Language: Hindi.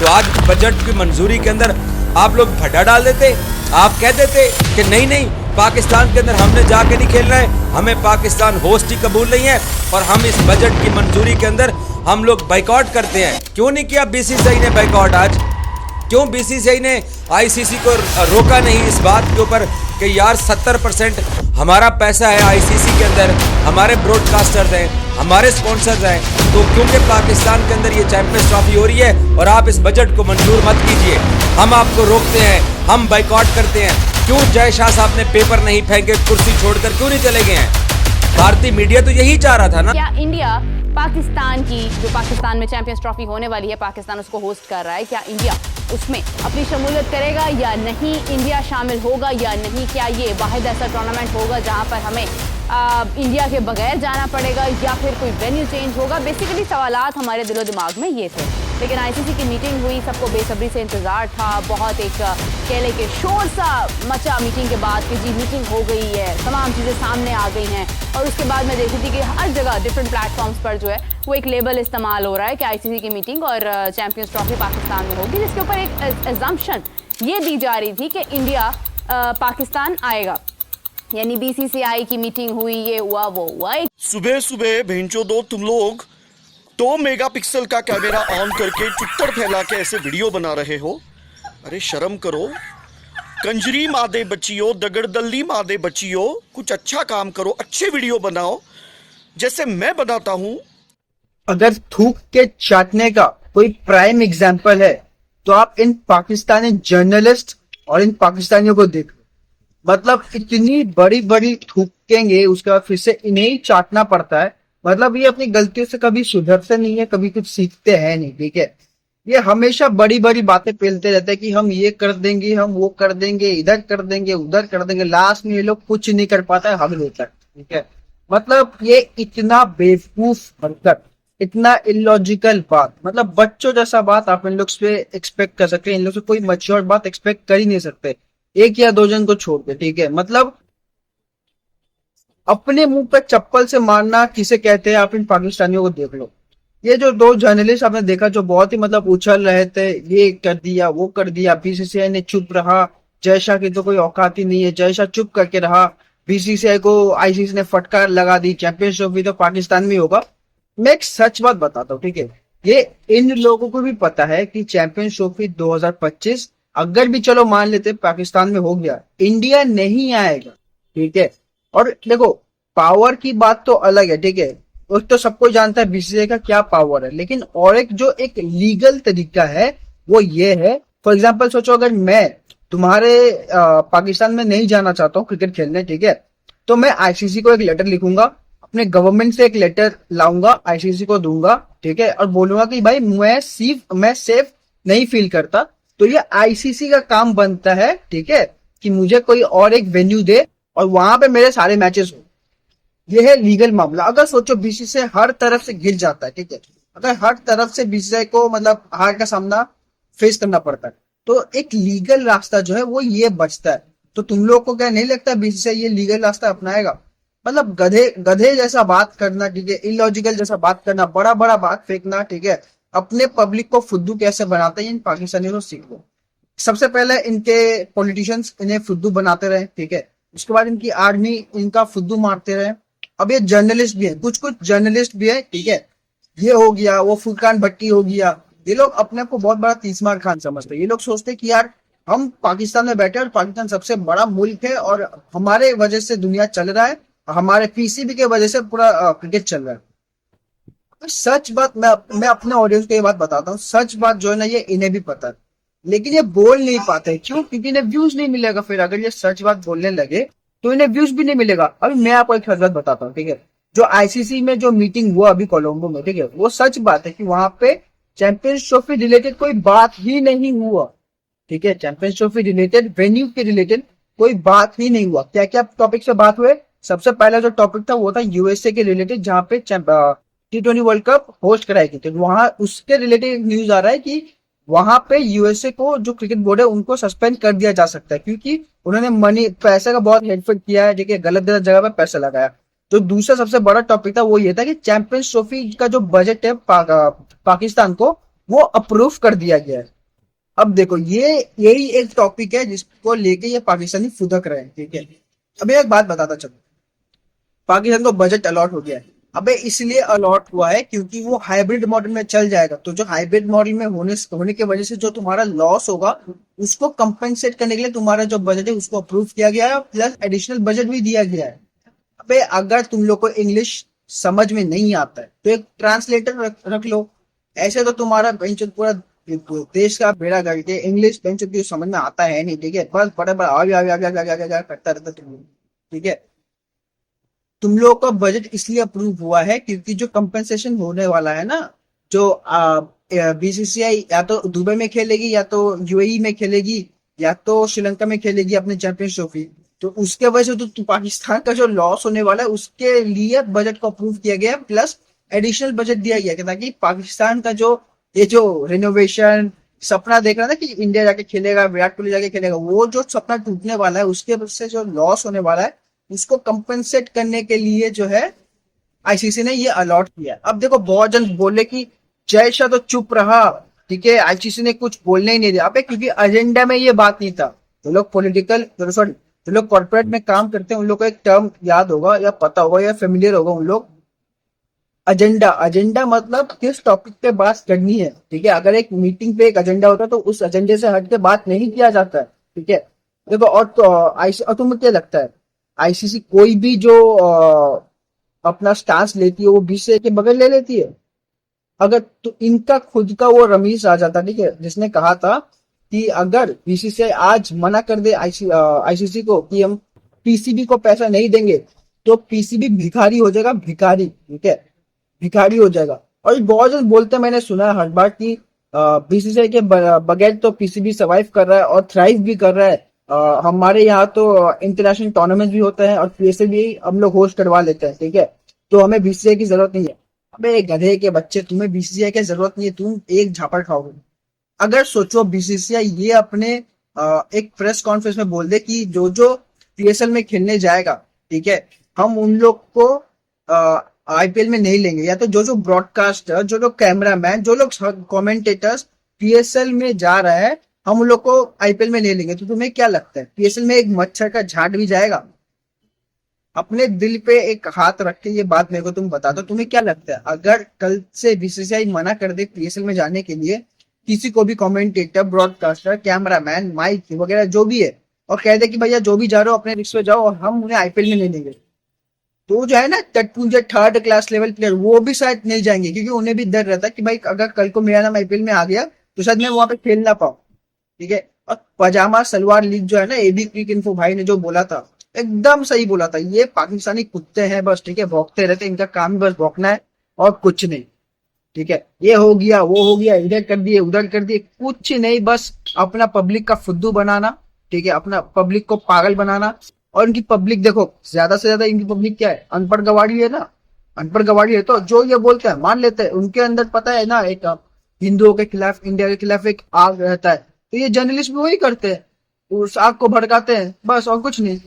तो आज बजट की मंजूरी के अंदर आप लोग भड्डा डाल देते, आप कह देते कि नहीं नहीं पाकिस्तान के अंदर हमने जाके नहीं खेलना है, हमें पाकिस्तान होस्ट ही कबूल नहीं है और हम इस बजट की मंजूरी के अंदर हम लोग बाइकआउट करते हैं। क्यों नहीं किया बीसीसीआई ने बाइकआउट आज? क्यों बीसीसीआई ने आईसीसी को रोका नहीं इस बात के ऊपर कि यार 70% हमारा पैसा है आईसीसी के अंदर, हमारे ब्रॉडकास्टर्स हैं, हमारे स्पॉन्सर्स हैं, तो क्योंकि पाकिस्तान के अंदर ये चैंपियंस ट्रॉफी हो रही है और आप इस बजट को मंजूर मत कीजिए, हम आपको रोकते हैं, हम बाइकआउट करते हैं। क्यों जय शाह साहब ने पेपर नहीं फेंके, कुर्सी छोड़कर क्यों नहीं चले गए हैं? भारतीय मीडिया तो यही चाह रहा था ना। क्या इंडिया पाकिस्तान की, जो पाकिस्तान में चैंपियंस ट्रॉफी होने वाली है, पाकिस्तान उसको होस्ट कर रहा है, क्या इंडिया उसमें अपनी शमूलियत करेगा या नहीं? इंडिया शामिल होगा या नहीं? क्या ये वाहिद ऐसा टूर्नामेंट होगा जहां पर हमें इंडिया के बगैर जाना पड़ेगा या फिर कोई वेन्यू चेंज होगा? बेसिकली सवालात हमारे दिलो दिमाग में ये थे, लेकिन आईसीसी की मीटिंग हुई, सबको बेसब्री से इंतजार था, बहुत एक कहले के शोर सा मचा मीटिंग के बाद कि जी मीटिंग हो गई है, तमाम चीज़ें सामने आ गई हैं। और उसके बाद मैं देखी थी कि हर जगह डिफरेंट प्लेटफॉर्म्स पर जो है वो एक लेबल इस्तेमाल हो रहा है कि आईसीसी की मीटिंग और चैंपियंस ट्रॉफी पाकिस्तान में होगी, जिसके ऊपर एक एजम्पशन ये दी जा रही थी कि इंडिया पाकिस्तान आएगा, यानी बीसीसीआई की मीटिंग हुई, ये हुआ वो हुआ। सुबह सुबह भेंचो दो तुम लोग 2 मेगापिक्सल का कैमरा ऑन करके ट्विटर फैला के ऐसे वीडियो बना रहे हो। अरे शर्म करो, कंजरी मादे बच्चियों, दगड़दल्ली मादे बच्चियों, कुछ अच्छा काम करो, अच्छे वीडियो बनाओ जैसे मैं बनाता हूं। अगर थूक के चाटने का कोई प्राइम एग्जाम्पल है तो आप इन पाकिस्तानी जर्नलिस्ट और इन पाकिस्तानियों को देखो। मतलब इतनी बड़ी बड़ी थूकेंगे, उसके बाद फिर से इन्हें ही चाटना पड़ता है। मतलब ये अपनी गलतियों से कभी सुधरते नहीं है, कभी कुछ सीखते हैं नहीं, ठीक है। ये हमेशा बड़ी बड़ी बातें पेलते रहते हैं कि हम ये कर देंगे, हम वो कर देंगे, इधर कर देंगे, उधर कर देंगे। लास्ट में ये लोग कुछ नहीं कर पाता है हद तक, ठीक है। मतलब ये इतना बेवकूफ बनकर, इतना इलॉजिकल बात, मतलब बच्चों जैसा बात आप इन लोग से एक्सपेक्ट कर सकते हैं। इन लोग से कोई मैच्योर बात एक्सपेक्ट कर ही नहीं सकते, एक या दो जन को छोड़ के, ठीक है। मतलब अपने मुंह पे चप्पल से मारना किसे कहते हैं, आप इन पाकिस्तानियों को देख लो। ये जो 2 जर्नलिस्ट आपने देखा जो बहुत ही मतलब उछल रहे थे, ये कर दिया वो कर दिया, बीसीसीआई ने चुप रहा, जय शाह की तो कोई औकात ही नहीं है, जय शाह चुप करके रहा, बीसीसीआई को आईसीसी ने फटकार लगा दी, चैंपियंस ट्रॉफी तो पाकिस्तान में होगा। मैं एक सच बात बताता हूँ, ठीक है। ये इन लोगों को भी पता है कि चैंपियंस ट्रॉफी 2025 अगर भी चलो मान लेते पाकिस्तान में हो गया, इंडिया नहीं आएगा, ठीक है। और देखो पावर की बात तो अलग है, ठीक है, उस तो सबको जानता है बीसीसीआई का क्या पावर है, लेकिन और एक जो एक लीगल तरीका है वो ये है। फॉर एग्जांपल सोचो, अगर मैं तुम्हारे पाकिस्तान में नहीं जाना चाहता हूँ क्रिकेट खेलने, ठीक है, तो मैं आईसीसी को एक लेटर लिखूंगा, अपने गवर्नमेंट से एक लेटर लाऊंगा, आईसीसी को दूंगा, ठीक है, और बोलूंगा कि भाई मैं सेफ नहीं फील करता, तो ये आईसीसी का काम बनता है, ठीक है, कि मुझे कोई और एक वेन्यू दे और वहां पे मेरे सारे मैचेस हो। ये है लीगल मामला। अगर सोचो बीसीसीआई हर तरफ से गिर जाता है, ठीक है, अगर हर तरफ से बीसीसीआई को मतलब हार का सामना फेस करना पड़ता है, तो एक लीगल रास्ता जो है वो ये बचता है। तो तुम लोग को क्या नहीं लगता बीसीसीआई ये लीगल रास्ता अपनाएगा? मतलब गधे जैसा बात करना, ठीक है, इलॉजिकल जैसा बात करना, बड़ा बड़ा बात फेंकना, ठीक है, अपने पब्लिक को फुद्दू कैसे बनाते हैं इन पाकिस्तानियों को सीखो। सबसे पहले इनके पॉलिटिशियंस इन्हें फुद्दू बनाते रहे, ठीक है, उसके बाद इनकी आर्मी इनका फुद्दू मारते रहे। अब ये जर्नलिस्ट भी है, कुछ जर्नलिस्ट भी है, ठीक है, ये हो गया, वो फुरकान भट्टी हो गया, ये लोग अपने आप को बहुत बड़ा तीसमार खान समझते हैं। ये लोग सोचते हैं कि यार हम पाकिस्तान में बैठे और पाकिस्तान सबसे बड़ा मुल्क है और हमारे वजह से दुनिया चल रहा है, हमारे पीसीबी के वजह से पूरा क्रिकेट चल रहा है। सच बात मैं अपने ऑडियंस को ये बात बताता हूँ, सच बात जो है ना ये इन्हें भी पता है, लेकिन ये बोल नहीं पाते। क्यों? क्योंकि इन्हें व्यूज नहीं मिलेगा। फिर अगर ये सच बात बोलने लगे तो इन्हें व्यूज भी नहीं मिलेगा। अभी मैं आपको एक सच बात बताता हूँ, ठीक है, जो आईसीसी में जो मीटिंग हुआ अभी कोलंबो में, ठीक है, वो सच बात है कि वहां पे चैंपियंस ट्रॉफी रिलेटेड कोई बात ही नहीं हुआ, ठीक है, चैंपियंस ट्रॉफी रिलेटेड वेन्यू के रिलेटेड कोई बात ही नहीं हुआ। क्या क्या टॉपिक से बात हुए? सबसे पहला जो टॉपिक था वो था यूएसए के रिलेटेड, जहां पे T20 वर्ल्ड कप होस्ट कराई गई थी। वहां उसके रिलेटेड न्यूज आ रहा है कि वहां पे यूएसए को जो क्रिकेट बोर्ड है उनको सस्पेंड कर दिया जा सकता है, क्योंकि उन्होंने पैसे का बहुत हेरफेर किया है, ठीक है, गलत जगह पे पैसा लगाया। तो दूसरा सबसे बड़ा टॉपिक था वो ये था कि चैंपियंस ट्रॉफी का जो बजट है पाकिस्तान को वो अप्रूव कर दिया गया है। अब देखो यही एक टॉपिक है जिसको लेके ये पाकिस्तानी फुदक रहे हैं, ठीक है। अब एक बात बताता चलो, पाकिस्तान को बजट अलॉट हो गया है। अबे इसलिए अलॉट हुआ है क्योंकि वो हाइब्रिड मॉडल में चल जाएगा, तो जो हाइब्रिड मॉडल में होने की वजह से जो तुम्हारा लॉस होगा उसको कंपेंसेट करने के लिए तुम्हारा जो बजट है उसको अप्रूव किया गया है, प्लस एडिशनल बजट भी दिया गया है। अबे अगर तुम लोग को इंग्लिश समझ में नहीं आता है तो एक ट्रांसलेटर रख लो। ऐसे तो तुम्हारा पूरा देश का बेड़ा गर्क है, इंग्लिश की समझ में आता है नहीं, ठीक है। बस बड़े बड़े आगे करता रहता तुम लोग, ठीक है। तुम लोगों का बजट इसलिए अप्रूव हुआ है क्योंकि जो कंपेंसेशन होने वाला है ना, जो बीसीसीआई या तो दुबई में खेलेगी या तो यूएई में खेलेगी या तो श्रीलंका में खेलेगी अपने चैंपियंस ट्रॉफी, तो उसके वजह से तो पाकिस्तान का जो लॉस होने वाला है उसके लिए बजट को अप्रूव किया गया, प्लस एडिशनल बजट दिया गया ताकि पाकिस्तान का जो ये जो रिनोवेशन सपना देख रहा था कि इंडिया जाके खेलेगा, विराट कोहली जाके खेलेगा, वो जो सपना टूटने वाला है उसके वजह से जो लॉस होने वाला है उसको कंपेंसेट करने के लिए जो है आईसीसी ने ये अलॉट किया। अब देखो बहुत जन बोले कि जय शाह तो चुप रहा, ठीक है, आईसीसी ने कुछ बोलने ही नहीं दिया। अबे क्योंकि एजेंडा में ये बात नहीं था। जो लोग पॉलिटिकल सॉरी जो लोग कॉर्पोरेट में काम करते हैं उन लोग को एक टर्म याद होगा या पता होगा या फेमिलियर होगा उन लोग, एजेंडा मतलब किस टॉपिक पे बात करनी है, ठीक है। अगर एक मीटिंग पे एक एजेंडा होता है तो उस एजेंडे से हट के बात नहीं किया जाता है, ठीक है। देखो और तुम्हें क्या लगता है आईसीसी कोई भी जो अपना स्टांस लेती है वो बीसीसीआई के बगैर ले लेती है? अगर तो इनका खुद का वो रमीज आ जाता, ठीक है, जिसने कहा था कि अगर बीसीसीआई आज मना कर दे आईसीसी को कि हम पीसीबी को पैसा नहीं देंगे तो पीसीबी भिखारी हो जाएगा, भिखारी, ठीक है, भिखारी हो जाएगा। और बहुत जन बोलते हैं, मैंने सुना है हर बार कि बीसीसीआई के बगैर तो पीसीबी सर्वाइव कर रहा है और थ्राइव भी कर रहा है। हमारे यहाँ तो इंटरनेशनल टूर्नामेंट भी होता है और पीएसएल भी हम लोग होस्ट करवा लेते हैं, ठीक है, तो हमें बीसीसीआई की जरूरत नहीं है। अबे गधे के बच्चे, तुम्हें बीसीसीआई की जरूरत नहीं है, तुम एक झापड़ खाओगे। अगर सोचो बीसीसीआई ये अपने एक प्रेस कॉन्फ्रेंस में बोल दे कि जो जो पीएसएल में खेलने जाएगा, ठीक है, हम उन लोग को आईपीएल में नहीं लेंगे, या तो जो जो ब्रॉडकास्टर, जो लोग कैमरामैन, जो लोग कमेंटेटर्स पीएसएल में जा रहा है हम उन लोग को आईपीएल में नहीं लेंगे। तो तुम्हें क्या लगता है पीएसएल में एक मच्छर का झाड़ भी जाएगा? अपने दिल पे एक हाथ रख के ये बात मेरे को तुम बता दो, तुम्हें क्या लगता है अगर कल से बीसीसीआई मना कर दे पीएसएल में जाने के लिए किसी को भी, कमेंटेटर, ब्रॉडकास्टर, कैमरामैन, माइक वगैरह जो भी है, और कह दे कि भैया जो भी जा रहे हो अपने रिक्स पे जाओ और हम उन्हें आईपीएल में नहीं लेंगे, तो जो है ना टटपुंजे थर्ड क्लास लेवल प्लेयर वो भी शायद नहीं जाएंगे, क्योंकि उन्हें भी डर रहता है कि भाई अगर कल को मेरा नाम आईपीएल में आ गया तो शायद मैं वहां पे खेल ना पाऊं, ठीक है। और पजामा सलवार लीग जो है ना, एबी क्रिक इन्फो भाई ने जो बोला था एकदम सही बोला था। ये पाकिस्तानी कुत्ते हैं बस, ठीक है, भौंकते रहते, इनका काम ही बस भौंकना है और कुछ नहीं, ठीक है। ये हो गया, वो हो गया, इधर कर दिए, उधर कर दिए, कुछ नहीं, बस अपना पब्लिक का फुद्दू बनाना, ठीक है, अपना पब्लिक को पागल बनाना। और इनकी पब्लिक देखो, ज्यादा से ज्यादा इनकी पब्लिक क्या है, अनपढ़ गवाड़ी है ना, अनपढ़ गवाड़ी है, तो जो ये बोलते हैं मान लेते हैं। उनके अंदर पता है ना, एक हिंदुओं के खिलाफ, इंडिया के खिलाफ एक आग रहता है, तो ये जर्नलिस्ट भी वही करते हैं, उस आग को भड़काते हैं बस, और कुछ नहीं।